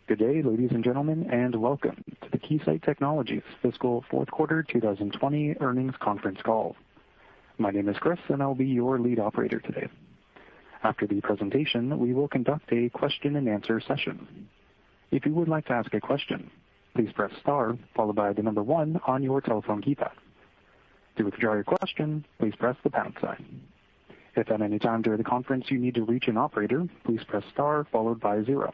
Good day, ladies and gentlemen, and welcome to the Keysight Technologies Fiscal Fourth Quarter 2020 Earnings Conference Call. My name is Chris, and I'll be your lead operator today. After the presentation, we will conduct a question-and-answer session. If you would like to ask a question, please press star followed by the number 1 on your telephone keypad. To withdraw your question, please press the pound sign. If at any time during the conference you need to reach an operator, please press star followed by 0.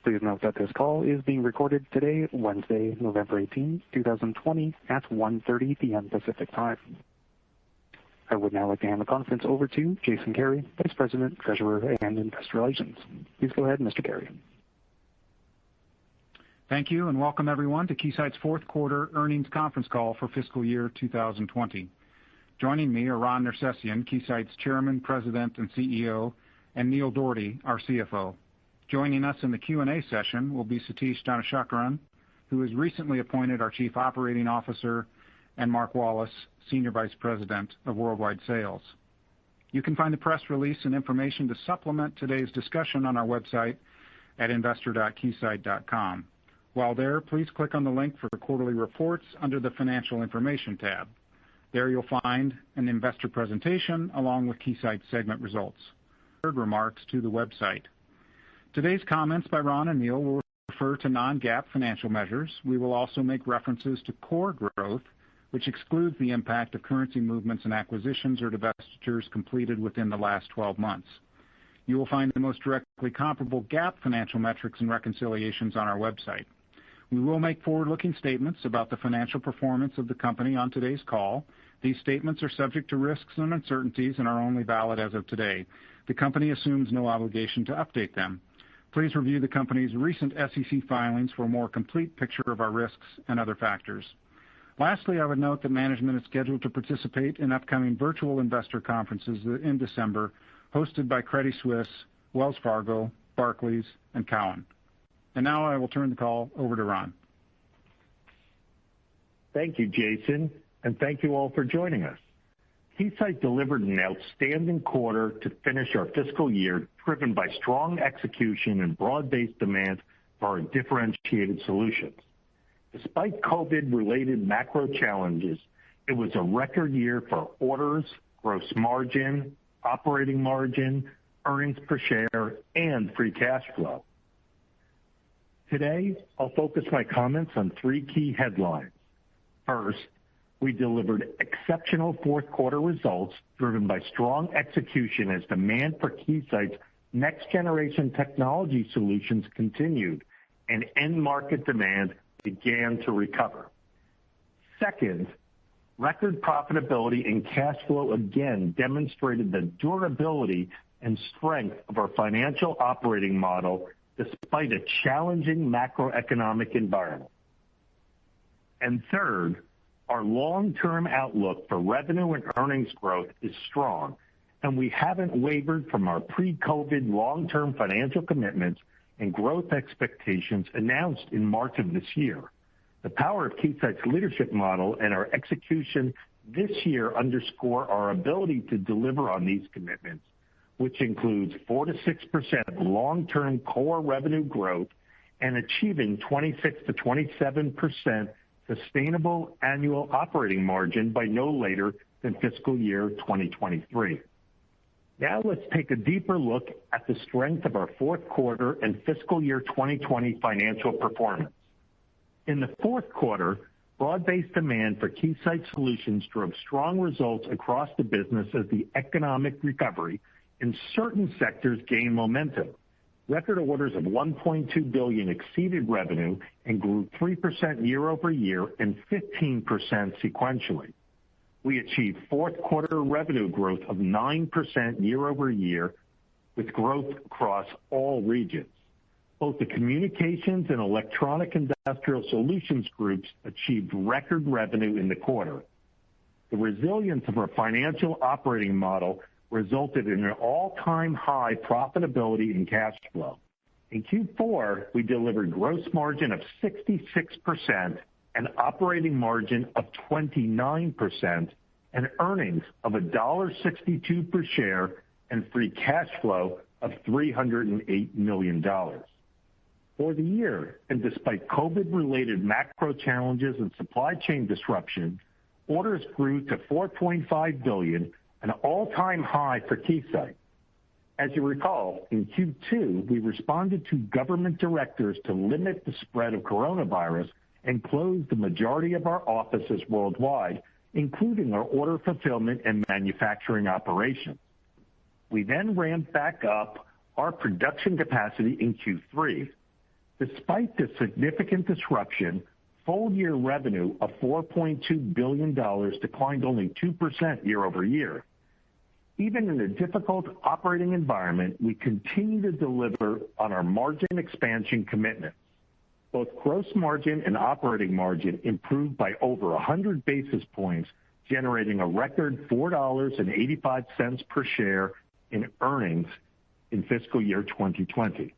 Please note that this call is being recorded today, Wednesday, November 18, 2020, at 1:30 p.m. Pacific Time. I would now like to hand the conference over to Jason Carey, Vice President, Treasurer, and Investor Relations. Please go ahead, Mr. Carey. Thank you, and welcome everyone to Keysight's fourth quarter earnings conference call for fiscal year 2020. Joining me are Ron Nersesian, Keysight's Chairman, President, and CEO, and Neil Dougherty, our CFO. Joining us in the Q&A session will be Satish Dhanasekaran, who was recently appointed our Chief Operating Officer, and Mark Wallace, Senior Vice President of Worldwide Sales. You can find the press release and information to supplement today's discussion on our website at investor.keysight.com. While there, please click on the link for quarterly reports under the Financial Information tab. There you'll find an investor presentation along with Keysight segment results. Remarks to the website. Today's comments by Ron and Neil will refer to non-GAAP financial measures. We will also make references to core growth, which excludes the impact of currency movements and acquisitions or divestitures completed within the last 12 months. You will find the most directly comparable GAAP financial metrics and reconciliations on our website. We will make forward-looking statements about the financial performance of the company on today's call. These statements are subject to risks and uncertainties and are only valid as of today. The company assumes no obligation to update them. Please review the company's recent SEC filings for a more complete picture of our risks and other factors. Lastly, I would note that management is scheduled to participate in upcoming virtual investor conferences in December, hosted by Credit Suisse, Wells Fargo, Barclays, and Cowen. And now I will turn the call over to Ron. Thank you, Jason, and thank you all for joining us. Keysight delivered an outstanding quarter to finish our fiscal year, driven by strong execution and broad-based demand for our differentiated solutions. Despite COVID-related macro challenges, it was a record year for orders, gross margin, operating margin, earnings per share, and free cash flow. Today, I'll focus my comments on 3 key headlines. First, we delivered exceptional fourth quarter results driven by strong execution as demand for Keysight's next-generation technology solutions continued and end-market demand began to recover. Second, record profitability and cash flow again demonstrated the durability and strength of our financial operating model despite a challenging macroeconomic environment. And third, our long-term outlook for revenue and earnings growth is strong, and we haven't wavered from our pre-COVID long-term financial commitments and growth expectations announced in March of this year. The power of Keysight's leadership model and our execution this year underscore our ability to deliver on these commitments, which includes 4 to 6% long-term core revenue growth and achieving 26 to 27% sustainable annual operating margin by no later than fiscal year 2023. Now let's take a deeper look at the strength of our fourth quarter and fiscal year 2020 financial performance. In the fourth quarter, broad-based demand for Keysight solutions drove strong results across the business as the economic recovery in certain sectors gained momentum. Record orders of $1.2 billion exceeded revenue and grew 3% year over year and 15% sequentially. We achieved fourth quarter revenue growth of 9% year over year with growth across all regions. Both the Communications and Electronic Industrial Solutions groups achieved record revenue in the quarter. The resilience of our financial operating model resulted in an all-time high profitability and cash flow. In Q4, we delivered gross margin of 66%, an operating margin of 29%, and earnings of $1.62 per share, and free cash flow of $308 million. For the year, and despite COVID-related macro challenges and supply chain disruption, orders grew to $4.5 billion, an all-time high for Keysight. As you recall, in Q2, we responded to government directives to limit the spread of coronavirus and closed the majority of our offices worldwide, including our order fulfillment and manufacturing operations. We then ramped back up our production capacity in Q3. Despite the significant disruption, full-year revenue of $4.2 billion declined only 2% year-over-year. Even in a difficult operating environment, we continue to deliver on our margin expansion commitments. Both gross margin and operating margin improved by over 100 basis points, generating a record $4.85 per share in earnings in fiscal year 2020.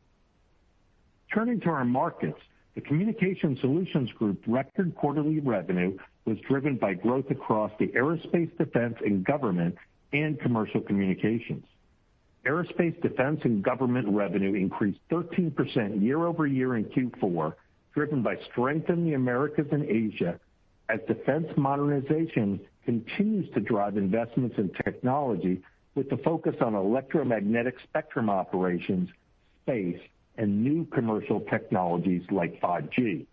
Turning to our markets, the Communication Solutions Group record quarterly revenue was driven by growth across the aerospace, defense, and government and commercial communications. Aerospace, defense, and government revenue increased 13% year-over-year in Q4, driven by strength in the Americas and Asia, as defense modernization continues to drive investments in technology with the focus on electromagnetic spectrum operations, space, and new commercial technologies like 5G.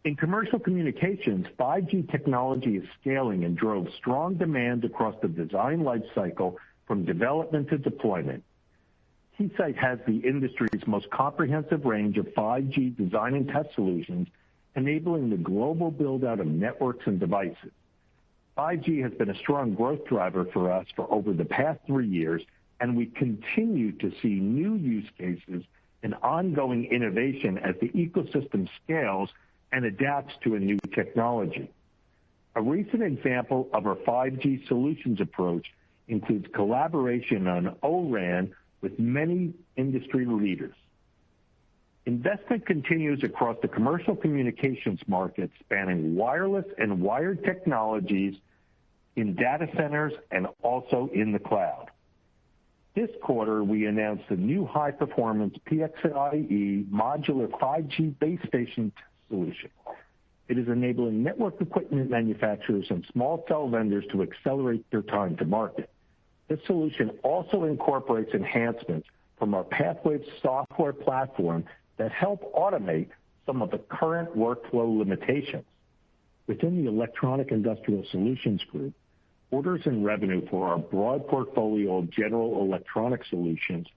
In commercial communications, 5G technology is scaling and drove strong demand across the design lifecycle from development to deployment. Keysight has the industry's most comprehensive range of 5G design and test solutions, enabling the global build-out of networks and devices. 5G has been a strong growth driver for us for over the past 3 years, and we continue to see new use cases and ongoing innovation as the ecosystem scales and adapts to a new technology. A recent example of our 5G solutions approach includes collaboration on O-RAN with many industry leaders. Investment continues across the commercial communications market, spanning wireless and wired technologies in data centers and also in the cloud. This quarter, we announced a new high-performance PXIe modular 5G base station solution. It is enabling network equipment manufacturers and small cell vendors to accelerate their time to market. This solution also incorporates enhancements from our Pathwaves software platform that help automate some of the current workflow limitations. Within the Electronic Industrial Solutions Group, orders and revenue for our broad portfolio of general electronic solutions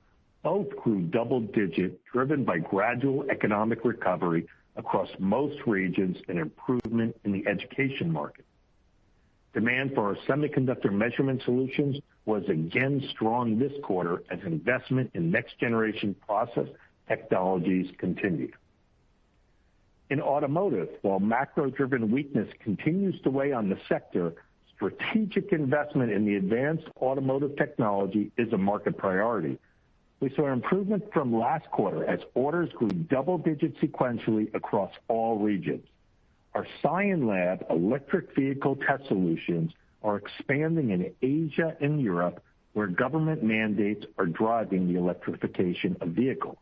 both grew double-digit, driven by gradual economic recovery across most regions and improvement in the education market. Demand for our semiconductor measurement solutions was again strong this quarter as investment in next-generation process technologies continued. In automotive, while macro-driven weakness continues to weigh on the sector, strategic investment in the advanced automotive technology is a market priority. We saw improvement from last quarter as orders grew double digits sequentially across all regions. Our Scion Lab electric vehicle test solutions are expanding in Asia and Europe, where government mandates are driving the electrification of vehicles.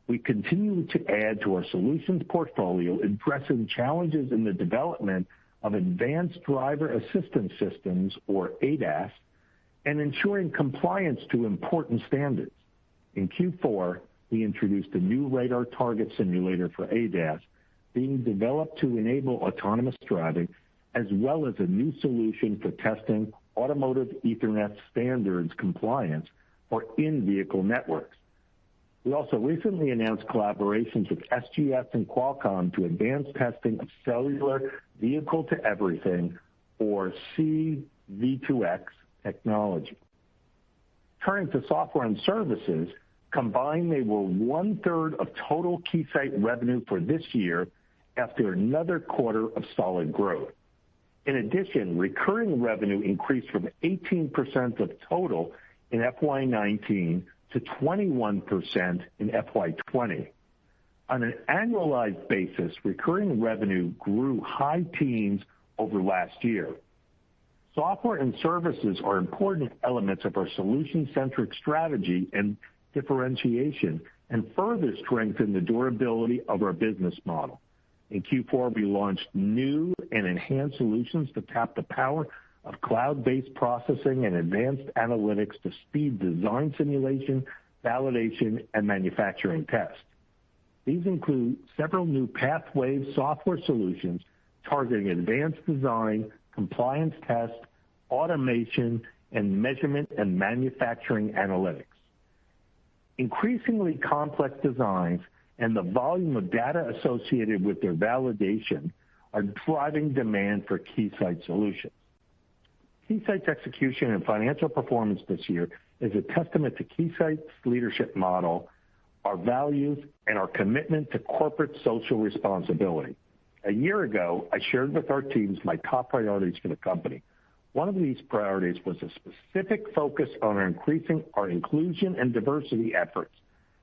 We continue to add to our solutions portfolio, addressing challenges in the development of advanced driver assistance systems, or ADAS, and ensuring compliance to important standards. In Q4, we introduced a new radar target simulator for ADAS being developed to enable autonomous driving, as well as a new solution for testing automotive Ethernet standards compliance for in-vehicle networks. We also recently announced collaborations with SGS and Qualcomm to advance testing of cellular vehicle-to-everything, or C-V2X technology. Turning to software and services, combined they were 1/3 of total Keysight revenue for this year after another quarter of solid growth. In addition, recurring revenue increased from 18% of total in FY19 to 21% in FY20. On an annualized basis, recurring revenue grew high teens over last year. Software and services are important elements of our solution-centric strategy and differentiation and further strengthen the durability of our business model. In Q4, we launched new and enhanced solutions to tap the power of cloud-based processing and advanced analytics to speed design simulation, validation, and manufacturing tests. These include several new PathWave software solutions targeting advanced design, compliance test, automation, and measurement and manufacturing analytics. Increasingly complex designs and the volume of data associated with their validation are driving demand for Keysight solutions. Keysight's execution and financial performance this year is a testament to Keysight's leadership model, our values, and our commitment to corporate social responsibility. A year ago, I shared with our teams my top priorities for the company. One of these priorities was a specific focus on increasing our inclusion and diversity efforts.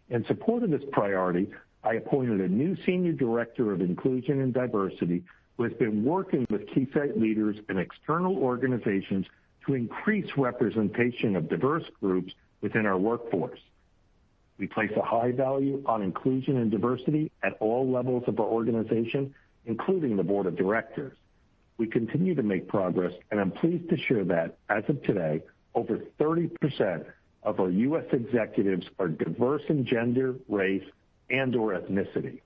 In support of this priority, I appointed a new Senior Director of Inclusion and Diversity who has been working with Keysight leaders and external organizations to increase representation of diverse groups within our workforce. We place a high value on inclusion and diversity at all levels of our organization, including the Board of Directors. We continue to make progress, and I'm pleased to share that, as of today, over 30% of our U.S. executives are diverse in gender, race, and/or ethnicity.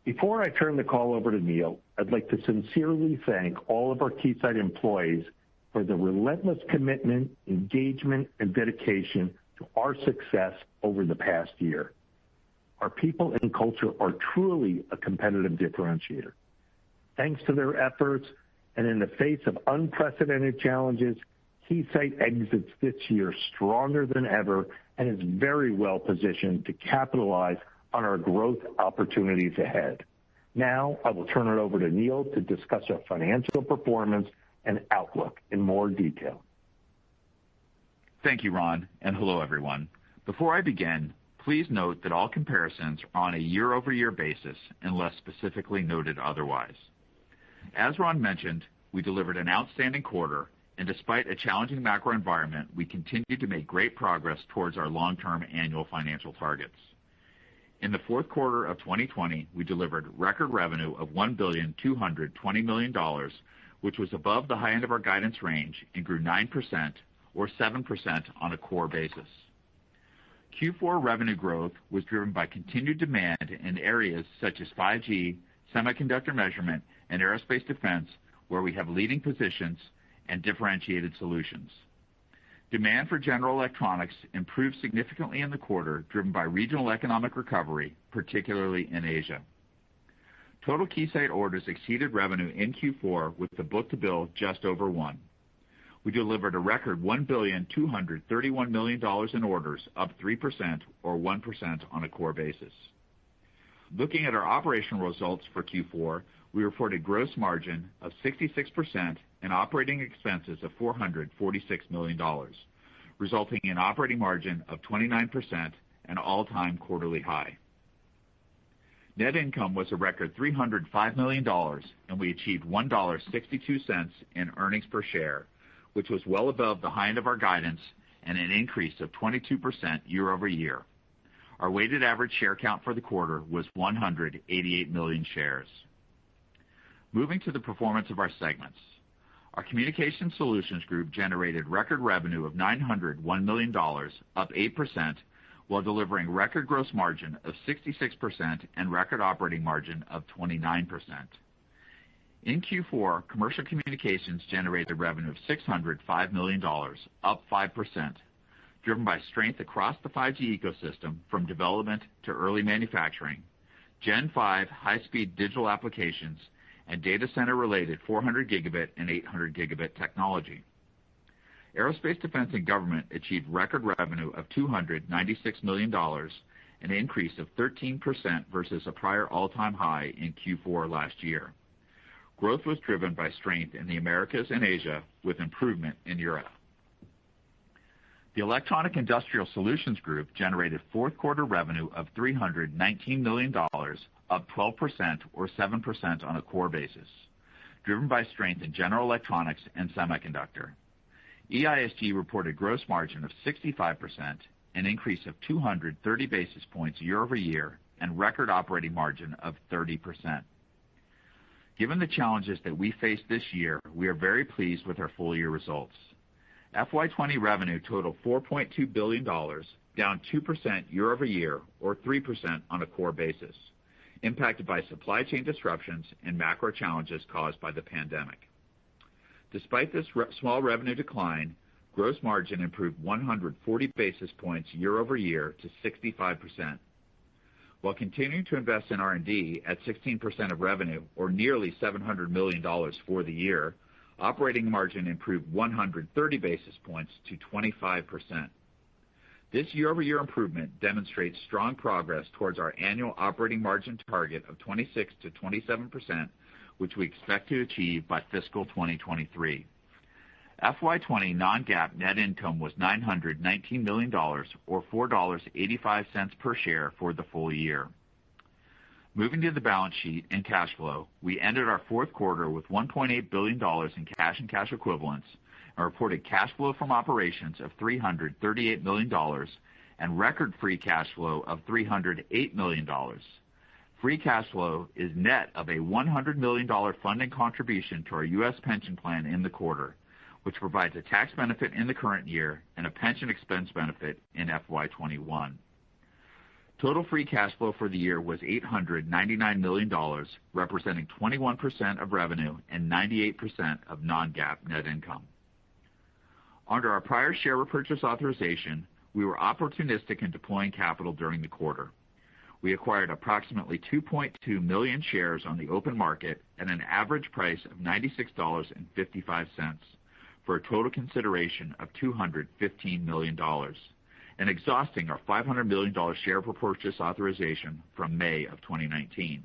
Before I turn the call over to Neil, I'd like to sincerely thank all of our Keysight employees for the relentless commitment, engagement, and dedication to our success over the past year. Our people and culture are truly a competitive differentiator. Thanks to their efforts, and in the face of unprecedented challenges, Keysight exits this year stronger than ever and is very well positioned to capitalize on our growth opportunities ahead. Now, I will turn it over to Neil to discuss our financial performance and outlook in more detail. Thank you, Ron, and hello, everyone. Before I begin, please note that all comparisons are on a year-over-year basis unless specifically noted otherwise. As Ron mentioned, we delivered an outstanding quarter, and despite a challenging macro environment, we continue to make great progress towards our long-term annual financial targets. In the fourth quarter of 2020, we delivered record revenue of $1,220 million, which was above the high end of our guidance range and grew 9% or 7% on a core basis. Q4 revenue growth was driven by continued demand in areas such as 5G, semiconductor measurement, and aerospace defense, where we have leading positions and differentiated solutions. Demand for general electronics improved significantly in the quarter, driven by regional economic recovery, particularly in Asia. Total Keysight orders exceeded revenue in Q4 with the book-to-bill just over 1. We delivered a record $1,231 million in orders, up 3% or 1% on a core basis. Looking at our operational results for Q4, we reported gross margin of 66% and operating expenses of $446 million, resulting in operating margin of 29%, an all-time quarterly high. Net income was a record $305 million, and we achieved $1.62 in earnings per share, which was well above the high end of our guidance and an increase of 22% year over year. Our weighted average share count for the quarter was 188 million shares. Moving to the performance of our segments. Our Communication Solutions Group generated record revenue of $901 million, up 8%, while delivering record gross margin of 66% and record operating margin of 29%. In Q4, Commercial Communications generated revenue of $605 million, up 5%, driven by strength across the 5G ecosystem from development to early manufacturing, Gen 5 high-speed digital applications, and data center-related 400 gigabit and 800 gigabit technology. Aerospace, Defense, and Government achieved record revenue of $296 million, an increase of 13% versus a prior all-time high in Q4 last year. Growth was driven by strength in the Americas and Asia, with improvement in Europe. The Electronic Industrial Solutions Group generated fourth quarter revenue of $319 million, up 12% or 7% on a core basis, driven by strength in general electronics and semiconductor. EISG reported gross margin of 65% an increase of 230 basis points year-over-year, and record operating margin of 30%. Given the challenges that we faced this year, we are very pleased with our full-year results. FY20 revenue totaled $4.2 billion, down 2% year-over-year, or 3% on a core basis, impacted by supply chain disruptions and macro challenges caused by the pandemic. Despite this small revenue decline, gross margin improved 140 basis points year-over-year to 65%. While continuing to invest in R&D at 16% of revenue, or nearly $700 million for the year, operating margin improved 130 basis points to 25%. This year-over-year improvement demonstrates strong progress towards our annual operating margin target of 26 to 27%, which we expect to achieve by fiscal 2023. FY20 non-GAAP net income was $919 million, or $4.85 per share for the full year. Moving to the balance sheet and cash flow, we ended our fourth quarter with $1.8 billion in cash and cash equivalents and reported cash flow from operations of $338 million and record free cash flow of $308 million. Free cash flow is net of a $100 million funding contribution to our U.S. pension plan in the quarter, which provides a tax benefit in the current year and a pension expense benefit in FY21. Total free cash flow for the year was $899 million, representing 21% of revenue and 98% of non-GAAP net income. Under our prior share repurchase authorization, we were opportunistic in deploying capital during the quarter. We acquired approximately 2.2 million shares on the open market at an average price of $96.55 for a total consideration of $215 million, and exhausting our $500 million share repurchase authorization from May of 2019.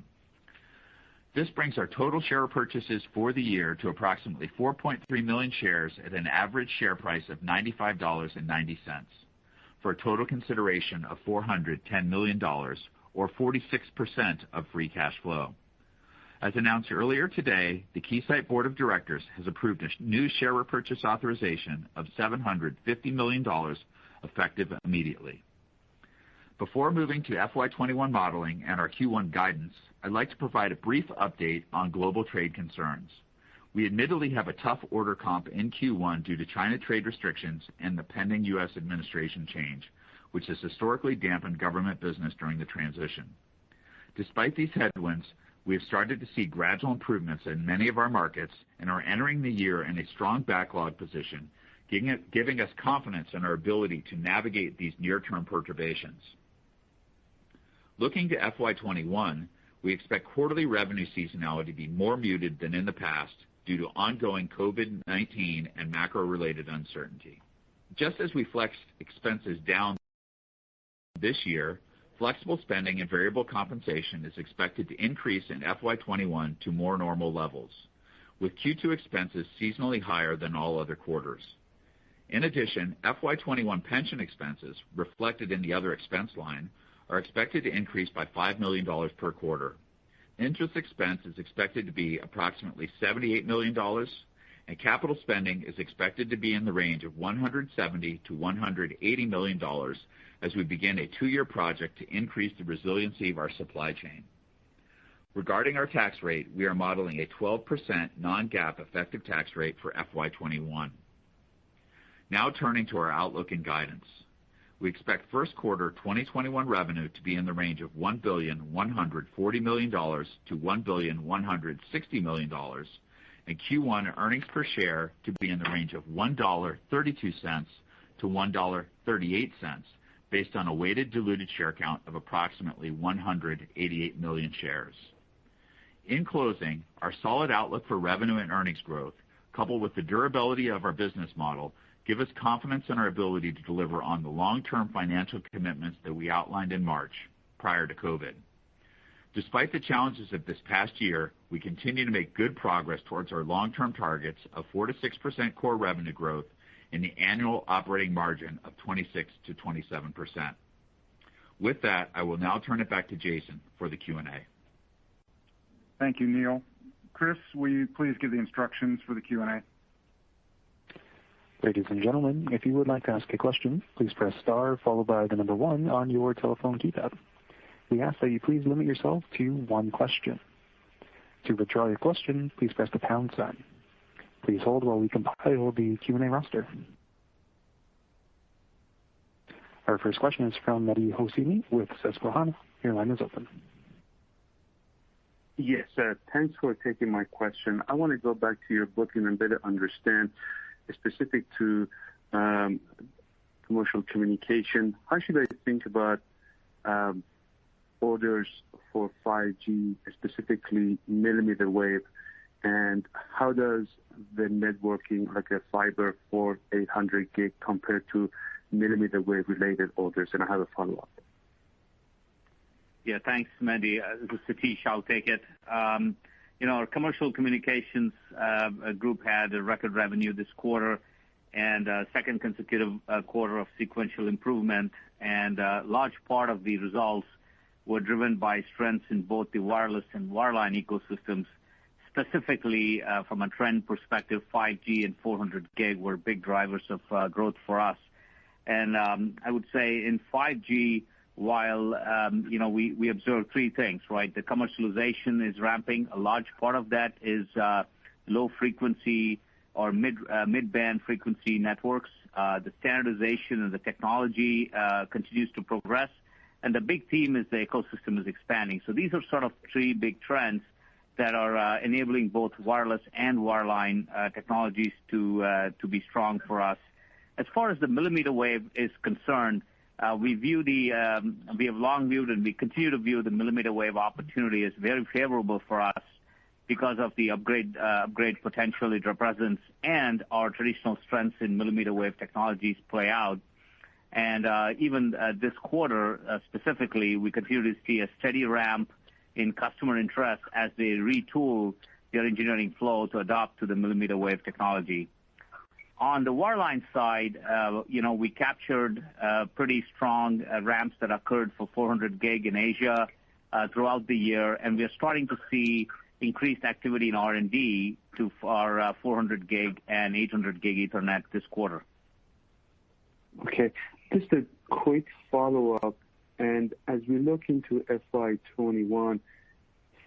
This brings our total share repurchases for the year to approximately 4.3 million shares at an average share price of $95.90, for a total consideration of $410 million, or 46% of free cash flow. As announced earlier today, the Keysight Board of Directors has approved a new share repurchase authorization of $750 million, effective immediately. Before moving to FY21 modeling and our Q1 guidance, I'd like to provide a brief update on global trade concerns. We admittedly have a tough order comp in Q1 due to China trade restrictions and the pending U.S. administration change, which has historically dampened government business during the transition. Despite these headwinds, we have started to see gradual improvements in many of our markets and are entering the year in a strong backlog position, giving us confidence in our ability to navigate these near-term perturbations. Looking to FY21, we expect quarterly revenue seasonality to be more muted than in the past due to ongoing COVID-19 and macro-related uncertainty. Just as we flexed expenses down this year, flexible spending and variable compensation is expected to increase in FY21 to more normal levels, with Q2 expenses seasonally higher than all other quarters. In addition, FY21 pension expenses, reflected in the other expense line, are expected to increase by $5 million per quarter. Interest expense is expected to be approximately $78 million, and capital spending is expected to be in the range of $170 to $180 million as we begin a 2-year project to increase the resiliency of our supply chain. Regarding our tax rate, we are modeling a 12% non-GAAP effective tax rate for FY21. Now turning to our outlook and guidance. We expect first quarter 2021 revenue to be in the range of $1,140 million to $1,160 million, and Q1 earnings per share to be in the range of $1.32 to $1.38, based on a weighted diluted share count of approximately 188 million shares. In closing, our solid outlook for revenue and earnings growth, coupled with the durability of our business model, give us confidence in our ability to deliver on the long-term financial commitments that we outlined in March, prior to COVID. Despite the challenges of this past year, we continue to make good progress towards our long-term targets of 4 to 6% core revenue growth and the annual operating margin of 26 to 27%. With that, I will now turn it back to Jason for the Q&A. Thank you, Neil. Chris, will you please give the instructions for the Q&A? Ladies and gentlemen, if you would like to ask a question, please press star followed by the number 1 on your telephone keypad. We ask that you please limit yourself to one question. To withdraw your question, please press the pound sign. Please hold while we compile the Q&A roster. Our first question is from Mehdi Hosseini with Susquehanna. Your line is open. Yes, thanks for taking my question. I want to go back to your booking and better understand, specific to commercial communication. How should I think about orders for 5G, specifically millimeter wave, and how does the networking, like a fiber for 800 gig, compare to millimeter wave related orders? And I have a follow-up. Yeah, thanks, Mehdi. This is Satish. I'll take it. Our commercial communications group had a record revenue this quarter and a second consecutive quarter of sequential improvement. And a large part of the results were driven by strengths in both the wireless and wireline ecosystems. Specifically, from a trend perspective, 5G and 400 gig were big drivers of growth for us. And I would say in 5G, while we observe three things, right? The commercialization is ramping. A large part of that is low frequency or mid-band frequency networks. The standardization and the technology continues to progress. And the big theme is the ecosystem is expanding. So these are sort of three big trends that are enabling both wireless and wireline technologies to be strong for us. As far as the millimeter wave is concerned, we have long viewed and we continue to view the millimeter wave opportunity as very favorable for us because of the upgrade potential it represents and our traditional strengths in millimeter wave technologies play out. And even this quarter specifically, we continue to see a steady ramp in customer interest as they retool their engineering flow to adopt to the millimeter wave technology. On the wireline side, we captured pretty strong ramps that occurred for 400 gig in Asia throughout the year, and we are starting to see increased activity in R&D to our 400 gig and 800 gig Ethernet this quarter. Okay, just a quick follow-up. And as we look into FY21,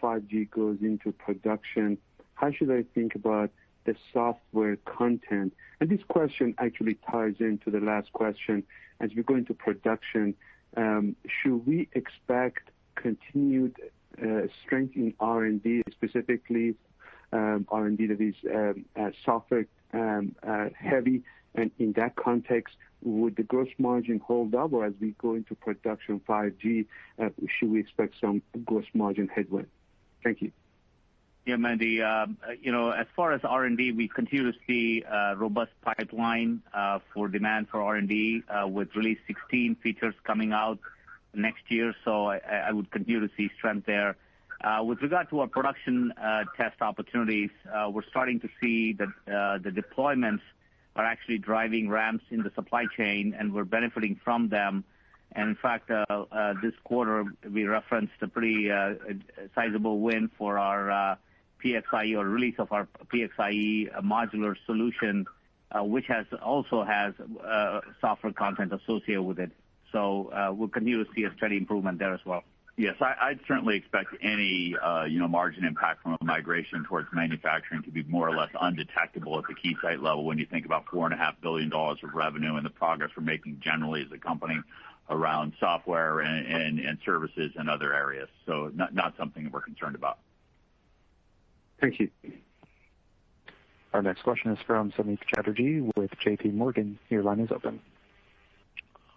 5G goes into production. How should I think about the software content? And this question actually ties into the last question. As we go into production, should we expect continued strength in R&D, specifically R&D that is software heavy? And in that context, would the gross margin hold up, or as we go into production 5G, should we expect some gross margin headwind? Thank you. Yeah, Mehdi, as far as R&D, we continue to see a robust pipeline for demand for R&D with release 16 features coming out next year. So I would continue to see strength there. With regard to our production test opportunities, we're starting to see that the deployments are actually driving ramps in the supply chain, and we're benefiting from them. And in fact, this quarter, we referenced a pretty sizable win for our PXIe or release of our PXIe modular solution, which also has software content associated with it. So we'll continue to see a steady improvement there as well. Yes, I'd certainly expect any margin impact from a migration towards manufacturing to be more or less undetectable at the Keysight level when you think about $4.5 billion of revenue and the progress we're making generally as a company around software and services and other areas. So not something that we're concerned about. Thank you. Our next question is from Samik Chatterjee with JP Morgan. Your line is open.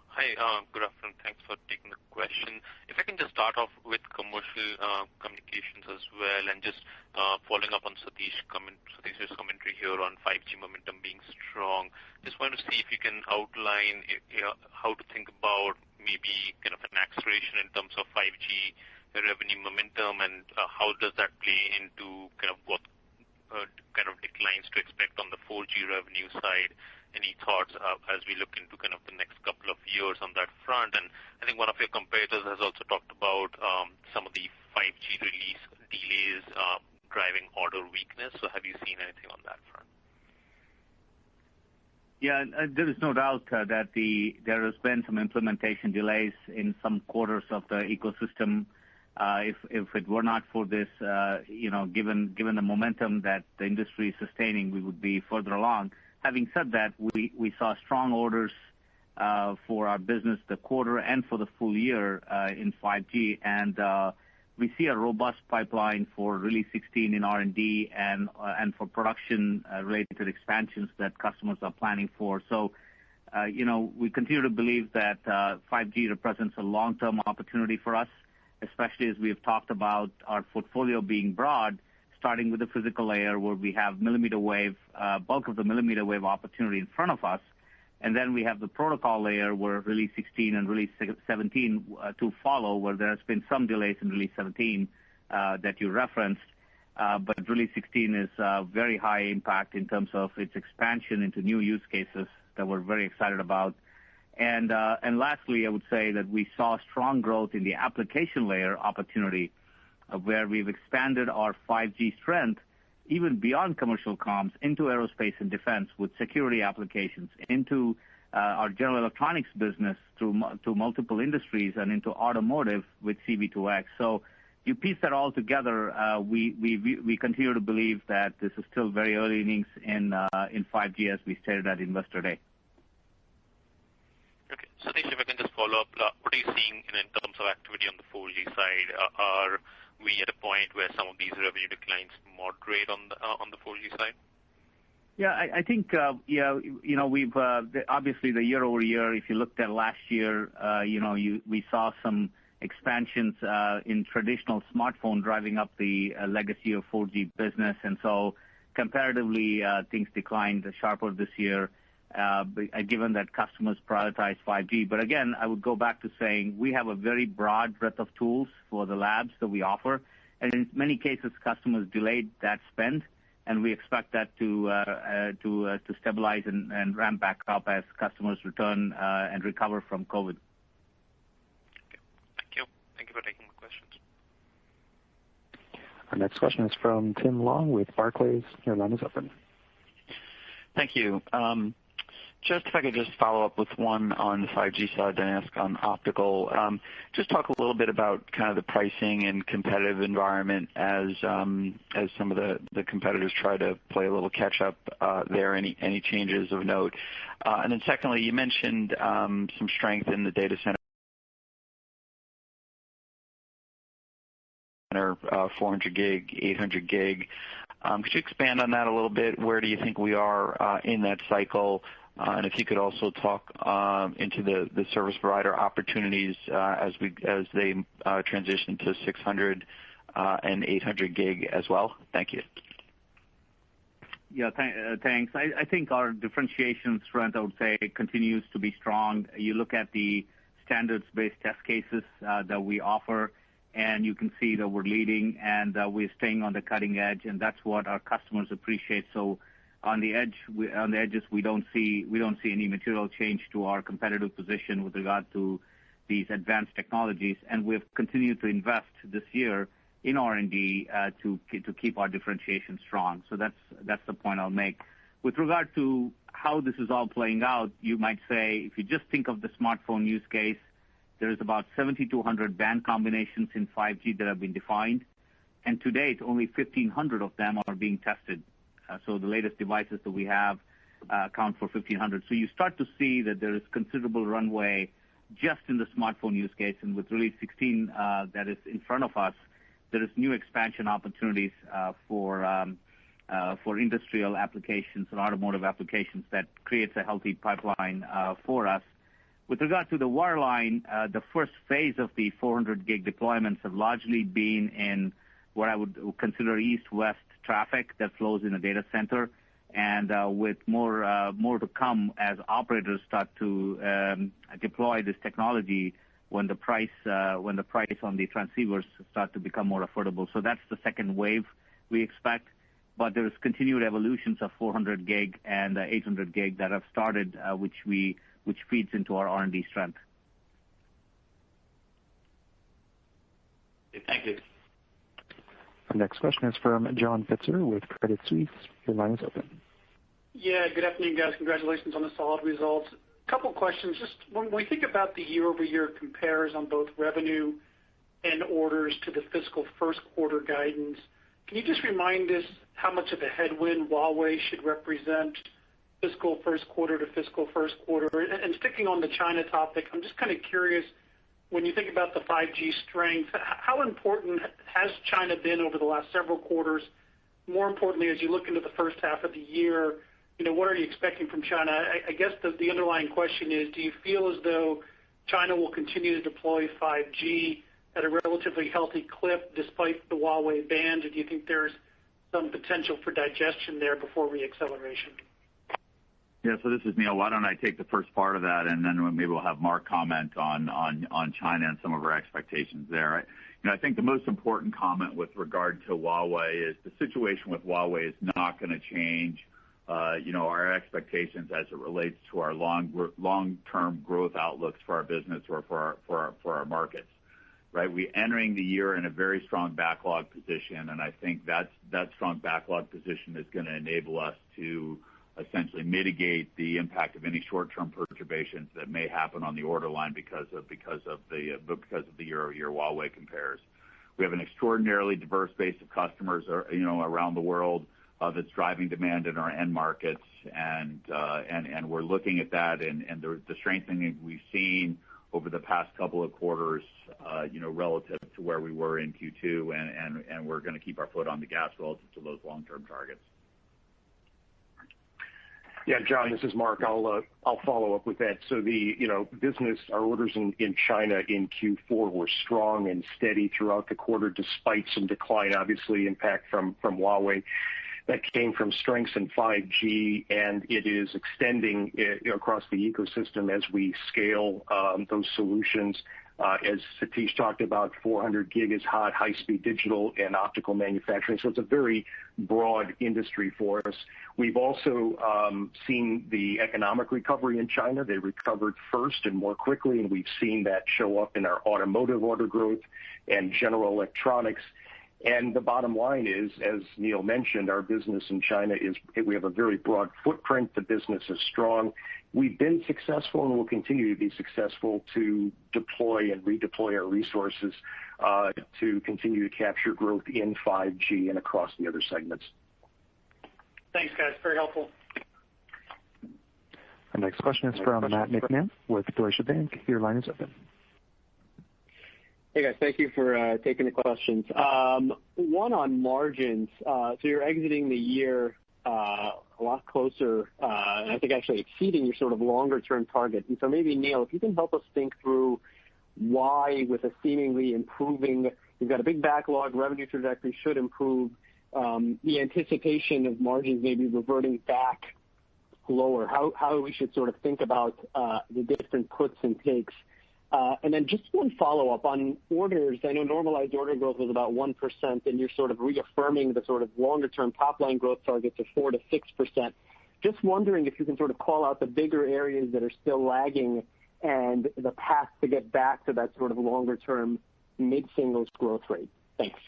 Hi, good afternoon. Thanks for taking the question. If I can just start off with commercial communications as well, and just following up on Satish's commentary here on 5G momentum being strong. Just wanted to see if you can outline how to think about maybe kind of an acceleration in terms of 5G revenue momentum, and how does that play into kind of what kind of declines to expect on the 4G revenue side. Any thoughts as we look into kind of the next couple of years on that front? And I think one of your competitors has also talked about some of the 5G release delays driving order weakness. So have you seen anything on that front? Yeah, there is no doubt that there has been some implementation delays in some quarters of the ecosystem. If it were not for this, given the momentum that the industry is sustaining, we would be further along. Having said that, we saw strong orders for our business the quarter and for the full year in 5G, and we see a robust pipeline for Release 16 in R&D and for production-related expansions that customers are planning for. So, we continue to believe that 5G represents a long-term opportunity for us, especially as we have talked about our portfolio being broad, starting with the physical layer where we have millimeter wave, bulk of the millimeter wave opportunity in front of us. And then we have the protocol layer where Release 16 and Release 17 to follow, where there has been some delays in Release 17 that you referenced. But Release 16 is very high impact in terms of its expansion into new use cases that we're very excited about. And lastly, I would say that we saw strong growth in the application layer opportunity, where we've expanded our 5G strength even beyond commercial comms into aerospace and defense with security applications, into our general electronics business to multiple industries, and into automotive with CV2X. So you piece that all together, we continue to believe that this is still very early innings in 5G as we stated at Investor Day. Okay. Satish, if I can just follow up, what are you seeing in terms of activity on the 4G side? Are we at a point where some of these revenue declines moderate on the 4G side? Yeah, I think we've obviously the year over year. If you looked at last year, we saw some expansions in traditional smartphone driving up the legacy of 4G business, and so comparatively things declined sharper this year, given that customers prioritize 5G. But again, I would go back to saying we have a very broad breadth of tools for the labs that we offer, and in many cases, customers delayed that spend, and we expect that to stabilize and ramp back up as customers return and recover from COVID. Okay. Thank you. Thank you for taking my questions. Our next question is from Tim Long with Barclays. Your line is open. Thank you. Just if I could just follow up with one on the 5G side and ask on optical. Just talk a little bit about kind of the pricing and competitive environment as some of the competitors try to play a little catch up there. Any changes of note? And then secondly, you mentioned some strength in the data center. 400 gig, 800 gig. Could you expand on that a little bit? Where do you think we are in that cycle? And if you could also talk into the service provider opportunities as they transition to 600 and 800 gig as well. Thank you. Yeah, thanks. I think our differentiation strength, I would say, continues to be strong. You look at the standards-based test cases that we offer, and you can see that we're leading and we're staying on the cutting edge, and that's what our customers appreciate. So on the edges, we don't see any material change to our competitive position with regard to these advanced technologies, and we've continued to invest this year in R&D to keep our differentiation strong. So that's the point I'll make. With regard to how this is all playing out, you might say, if you just think of the smartphone use case, there's about 7,200 band combinations in 5G that have been defined, and to date, only 1,500 of them are being tested. So the latest devices that we have account for 1,500. So you start to see that there is considerable runway just in the smartphone use case, and with Release 16 that is in front of us, there is new expansion opportunities for industrial applications and automotive applications that creates a healthy pipeline for us. With regard to the wireline, the first phase of the 400 gig deployments have largely been in what I would consider east-west traffic that flows in a data center, and with more to come as operators start to deploy this technology when the price on the transceivers start to become more affordable. So that's the second wave we expect, but there is continued evolutions of 400 gig and 800 gig that have started, which feeds into our R&D strength. Thank you. Our next question is from John Pitzer with Credit Suisse. Your line is open. Yeah, good afternoon, guys. Congratulations on the solid results. A couple questions. Just when we think about the year-over-year compares on both revenue and orders to the fiscal first quarter guidance, can you just remind us how much of a headwind Huawei should represent fiscal first quarter to fiscal first quarter? And sticking on the China topic, I'm just kind of curious, when you think about the 5G strength, how important has China been over the last several quarters? More importantly, as you look into the first half of the year, what are you expecting from China? I guess the underlying question is, do you feel as though China will continue to deploy 5G at a relatively healthy clip despite the Huawei ban? Or do you think there's some potential for digestion there before re-acceleration? Yeah, so this is Neil. Why don't I take the first part of that, and then maybe we'll have Mark comment on China and some of our expectations there. I think the most important comment with regard to Huawei is the situation with Huawei is not going to change our expectations as it relates to our long-term growth outlooks for our business or for our markets. Right? We're entering the year in a very strong backlog position, and I think that strong backlog position is going to enable us to essentially mitigate the impact of any short-term perturbations that may happen on the order line because of the year-over-year Huawei compares. We have an extraordinarily diverse base of customers, around the world that's driving demand in our end markets, and we're looking at that and the strengthening we've seen over the past couple of quarters, relative to where we were in Q2, and we're going to keep our foot on the gas relative to those long-term targets. Yeah, John, this is Mark. I'll follow up with that. So the business, our orders in China in Q4 were strong and steady throughout the quarter, despite some decline, obviously impact from Huawei. That came from strengths in 5G, and it is extending across the ecosystem as we scale those solutions. As Satish talked about, 400 gig is hot, high-speed digital and optical manufacturing. So it's a very broad industry for us. We've also seen the economic recovery in China. They recovered first and more quickly, and we've seen that show up in our automotive order growth and general electronics. And the bottom line is, as Neil mentioned, our business in China we have a very broad footprint. The business is strong. We've been successful and will continue to be successful to deploy and redeploy our resources to continue to capture growth in 5G and across the other segments. Thanks, guys. Very helpful. Our next question is from Matt Niknam with Deutsche Bank. Your line is open. Hey guys, thank you for taking the questions. One on margins. So you're exiting the year a lot closer, and I think actually exceeding your sort of longer term target. And so maybe Neil, if you can help us think through why, with a seemingly improving, you've got a big backlog, revenue trajectory should improve, the anticipation of margins maybe reverting back lower. How we should sort of think about the different puts and takes. And then just one follow-up on orders. I know normalized order growth was about 1%, and you're sort of reaffirming the sort of longer-term top-line growth targets of 4 to 6%. Just wondering if you can sort of call out the bigger areas that are still lagging and the path to get back to that sort of longer-term mid-singles growth rate. Thanks.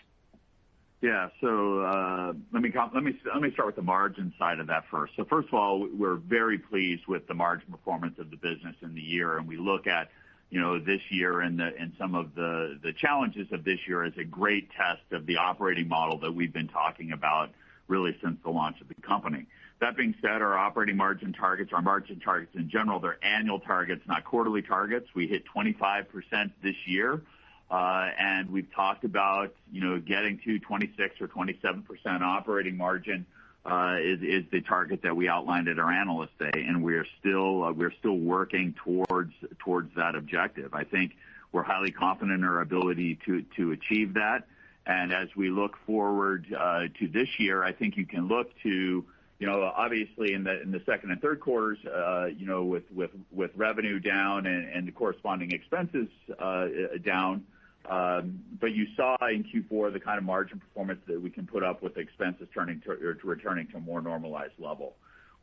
Yeah. So let me start with the margin side of that first. So first of all, we're very pleased with the margin performance of the business in the year, and we look at this year and some of the challenges of this year as a great test of the operating model that we've been talking about really since the launch of the company. That being said, our operating margin targets, our margin targets in general, they're annual targets, not quarterly targets. We hit 25% this year, and we've talked about getting to 26 or 27% operating margin is the target that we outlined at our Analyst Day, and we're still working towards that objective. I think we're highly confident in our ability to achieve that. And as we look forward to this year, I think you can look to obviously in the second and third quarters, with revenue down and the corresponding expenses down. But you saw in Q4 the kind of margin performance that we can put up with expenses returning to a more normalized level.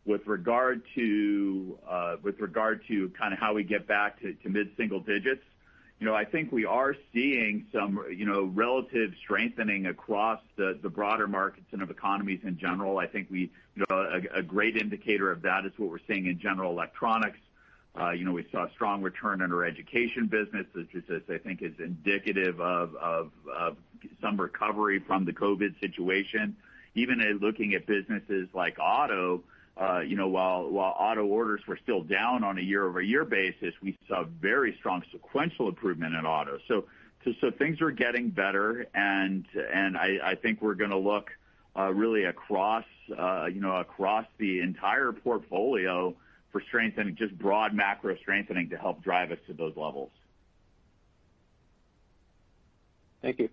With regard to kind of how we get back to mid-single digits, I think we are seeing some, relative strengthening across the broader markets and of economies in general. I think a great indicator of that is what we're seeing in general electronics. We saw a strong return in our education business, which I think is indicative of some recovery from the COVID situation. Even looking at businesses like auto, while auto orders were still down on a year-over-year basis, we saw very strong sequential improvement in auto. So things are getting better, and I think we're going to look really across the entire portfolio for strengthening, just broad macro strengthening to help drive us to those levels. Thank you.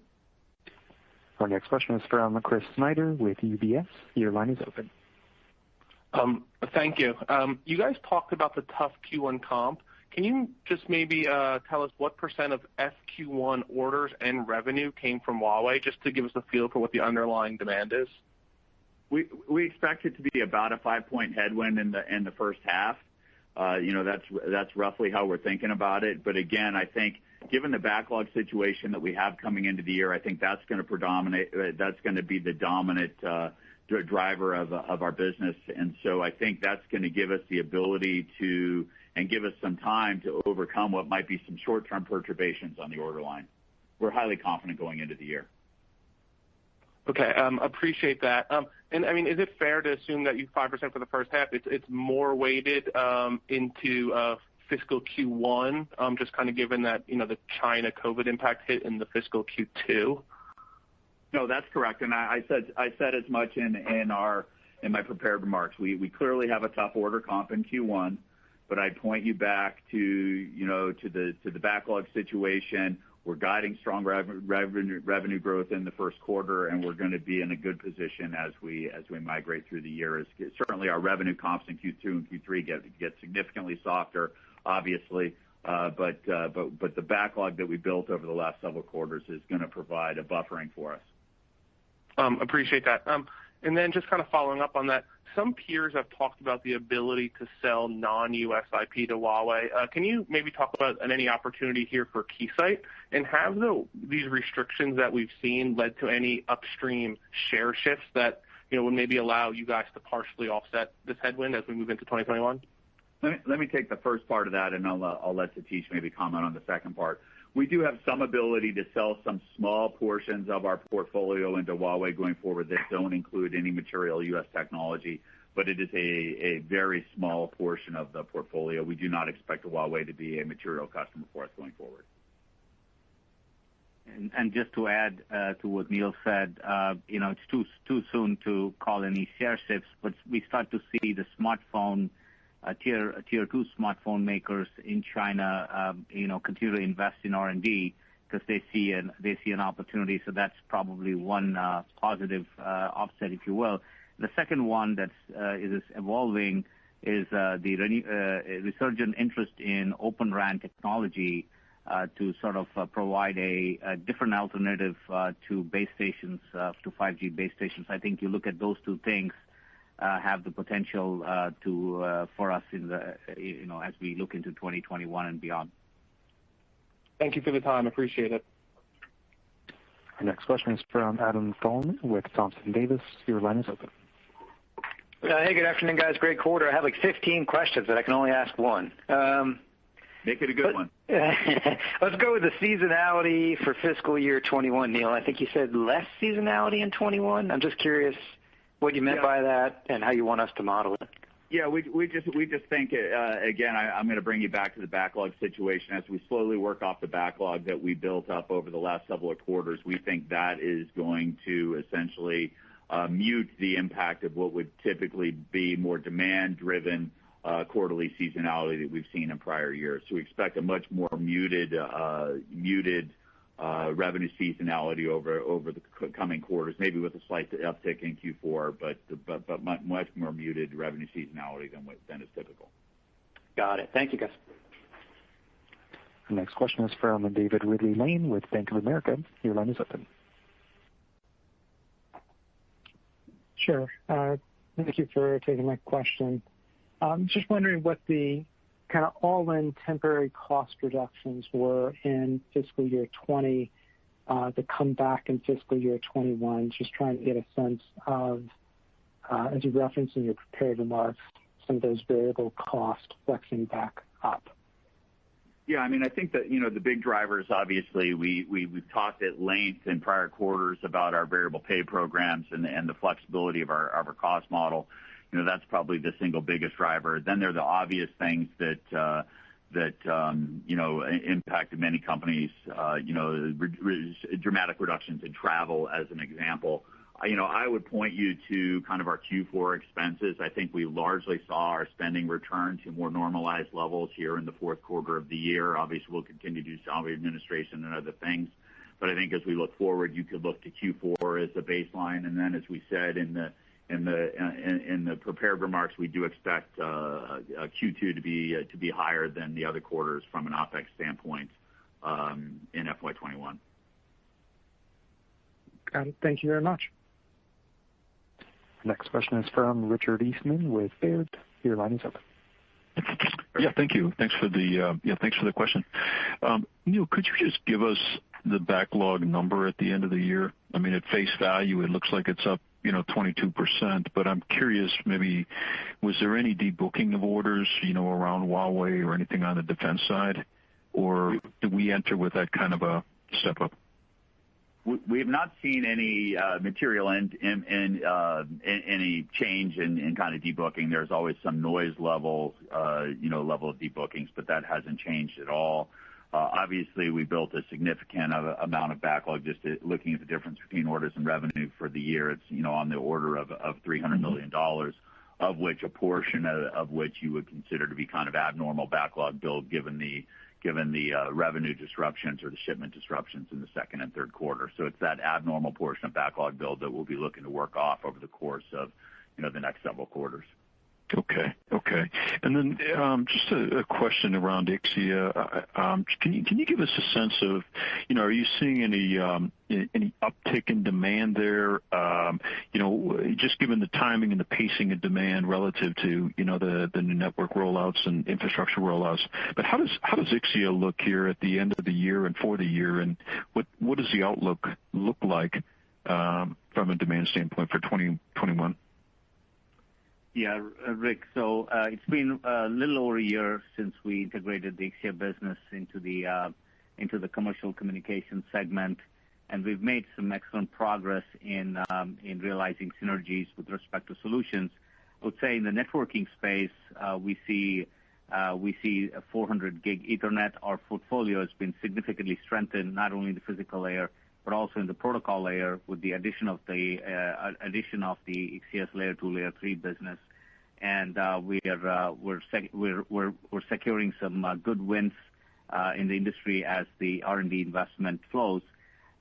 Our next question is from Chris Snyder with UBS. Your line is open. Thank you. You guys talked about the tough Q1 comp. Can you just maybe tell us what % of FQ1 orders and revenue came from Huawei, just to give us a feel for what the underlying demand is? We expect it to be about a 5-point headwind in the first half. That's roughly how we're thinking about it. But again, I think given the backlog situation that we have coming into the year, I think that's going to predominate. That's going to be the dominant driver of our business, and so I think that's going to give us the ability to and give us some time to overcome what might be some short-term perturbations on the order line. We're highly confident going into the year. Okay, appreciate that. And I mean, is it fair to assume that you 5% for the first half, it's more weighted into fiscal Q1, just kind of given that the China COVID impact hit in the fiscal Q2? No, that's correct, and I said as much in my prepared remarks. We clearly have a tough order comp in Q1, but I'd point you back to the backlog situation. We're guiding strong revenue growth in the first quarter, and we're going to be in a good position as we migrate through the year. Certainly, our revenue comps in Q2 and Q3 get significantly softer, obviously, but the backlog that we built over the last several quarters is going to provide a buffering for us. Appreciate that. And then just kind of following up on that, some peers have talked about the ability to sell non-US IP to Huawei. Can you maybe talk about any opportunity here for Keysight? And have these restrictions that we've seen led to any upstream share shifts that would maybe allow you guys to partially offset this headwind as we move into 2021? Let me take the first part of that, and I'll let Satish maybe comment on the second part. We do have some ability to sell some small portions of our portfolio into Huawei going forward that don't include any material U.S. technology, but it is a very small portion of the portfolio. We do not expect Huawei to be a material customer for us going forward. And just to add to what Neil said, it's too soon to call any share shifts, but we start to see the smartphone tier 2 smartphone makers in China, continue to invest in R&D because they see an opportunity. So that's probably one positive offset, if you will. The second one that is evolving is the resurgent interest in Open RAN technology to sort of provide a different alternative to base stations, to 5G base stations. I think you look at those two things. Have the potential for us in the as we look into 2021 and beyond. Thank you for the time. Appreciate it. Our next question is from Adam Thalhimer with Thompson Davis. Your line is open. Hey, good afternoon, guys. Great quarter. I have like 15 questions, but I can only ask one. Make it a good one. Let's go with the seasonality for fiscal year 21, Neil. I think you said less seasonality in 21. I'm just curious what you meant by that and how you want us to model it. Yeah, we just think, again, I'm going to bring you back to the backlog situation. As we slowly work off the backlog that we built up over the last several quarters, we think that is going to essentially mute the impact of what would typically be more demand-driven quarterly seasonality that we've seen in prior years. So we expect a much more muted revenue seasonality over the coming quarters, maybe with a slight uptick in Q4, but much more muted revenue seasonality than is typical. Got it. Thank you, guys. The next question is from David Ridley-Lane with Bank of America. Your line is open. Sure. Thank you for taking my question. Just wondering what the kind of all-in temporary cost reductions were in fiscal year 20 that come back in fiscal year 21. Just trying to get a sense of, as you referenced in your prepared remarks, some of those variable costs flexing back up. Yeah, I mean, I think that, the big drivers, obviously, we've talked at length in prior quarters about our variable pay programs and the flexibility of our cost model. That's probably the single biggest driver. Then there are the obvious things that impacted many companies, dramatic reductions in travel as an example. I would point you to kind of our Q4 expenses. I think we largely saw our spending return to more normalized levels here in the fourth quarter of the year. Obviously, we'll continue to do salary administration and other things. But I think as we look forward, you could look to Q4 as the baseline. And then, as we said in the prepared remarks, we do expect Q2 to be higher than the other quarters from an OpEx standpoint in FY21. Got it. Thank you very much. Next question is from Richard Eastman with Baird. Your line is open. Yeah, thank you. Thanks for the question. Neil, could you just give us the backlog number at the end of the year? I mean, at face value, it looks like it's up 22%, but I'm curious, maybe was there any debooking of orders, around Huawei or anything on the defense side, or did we enter with that kind of a step up? We have not seen any material any change in kind of debooking. There's always some noise level of debookings, but that hasn't changed at all. Obviously, we built a significant amount of backlog just looking at the difference between orders and revenue for the year. It's on the order of $300 million, of which a portion of which you would consider to be kind of abnormal backlog build given the revenue disruptions or the shipment disruptions in the second and third quarter. So it's that abnormal portion of backlog build that we'll be looking to work off over the course of the next several quarters. Okay. And then just a question around Ixia. Can you give us a sense of, are you seeing any uptick in demand there? Just given the timing and the pacing of demand relative to the new network rollouts and infrastructure rollouts. But how does Ixia look here at the end of the year and for the year, and what does the outlook look like from a demand standpoint for 2021? Yeah, Rick. So it's been a little over a year since we integrated the Ixia business into the commercial communications segment, and we've made some excellent progress in realizing synergies with respect to solutions. I would say in the networking space, we see a 400 gig Ethernet. Our portfolio has been significantly strengthened, not only in the physical layer but also in the protocol layer with the addition of the Ixia's layer 2, layer 3 business, and we're securing some good wins in the industry as the R&D investment flows.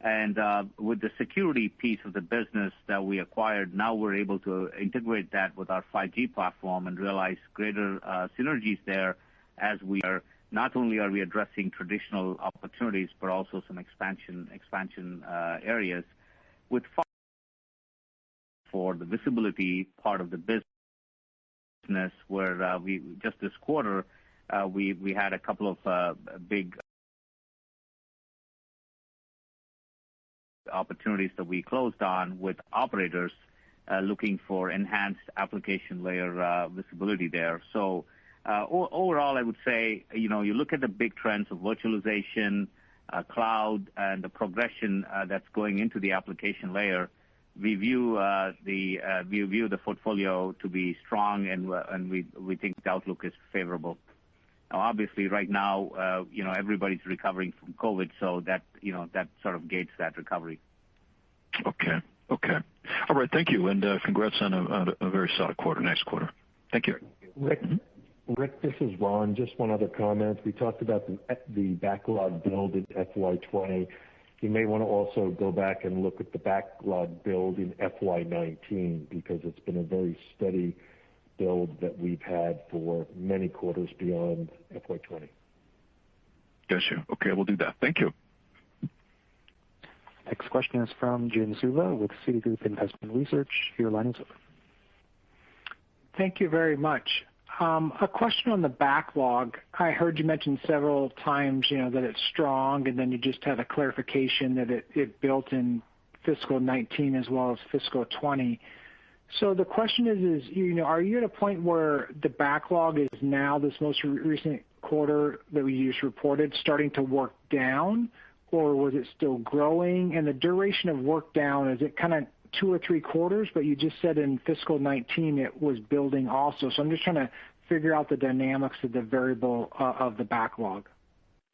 And with the security piece of the business that we acquired, now we're able to integrate that with our 5G platform and realize greater synergies there as we are. Not only are we addressing traditional opportunities, but also some expansion areas with for the visibility part of the business, where we just this quarter we had a couple of big opportunities that we closed on with operators looking for enhanced application layer visibility there. So. Overall, I would say, you look at the big trends of virtualization, cloud, and the progression that's going into the application layer. We view the portfolio to be strong, and we think the outlook is favorable. Now, obviously, right now, everybody's recovering from COVID, so that sort of gates that recovery. Okay. All right. Thank you, and congrats on a very solid quarter. Next quarter. Thank you. Rick, this is Ron. Just one other comment. We talked about the backlog build in FY20. You may want to also go back and look at the backlog build in FY19 because it's been a very steady build that we've had for many quarters beyond FY20. Gotcha. Okay, we'll do that. Thank you. Next question is from Jim Suva with Citigroup Investment Research. Your line is open. Thank you very much. A question on the backlog. I heard you mention several times, that it's strong, and then you just had a clarification that it built in fiscal 19 as well as fiscal 20. So the question is, are you at a point where the backlog is now, this most recent quarter that we just reported, starting to work down, or was it still growing? And the duration of work down, is it kind of 2 or 3 quarters? But you just said in fiscal 19 it was building also. So I'm just trying to figure out the dynamics of the variable of the backlog.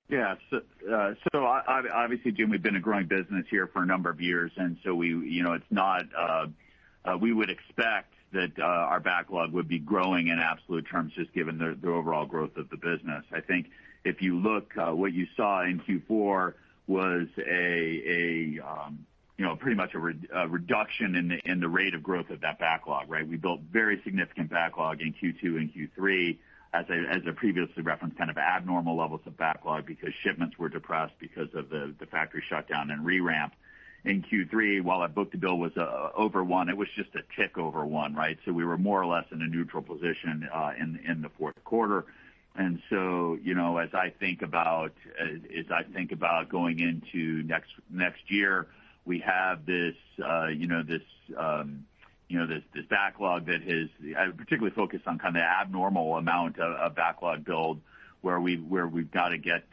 Yeah. So obviously, Jim, we've been a growing business here for a number of years, and so it's not. We would expect that our backlog would be growing in absolute terms, just given the overall growth of the business. I think if you look, what you saw in Q4 was pretty much a reduction in the rate of growth of that backlog, right? We built very significant backlog in Q2 and Q3, as I previously referenced, kind of abnormal levels of backlog because shipments were depressed because of the factory shutdown and re-ramp. In Q3, while our book-to-bill was over 1, it was just a tick over 1, right? So we were more or less in a neutral position in the fourth quarter. And so, as I think about going into next year, we have this backlog that is particularly focused on kind of the abnormal amount of backlog build where we've got to get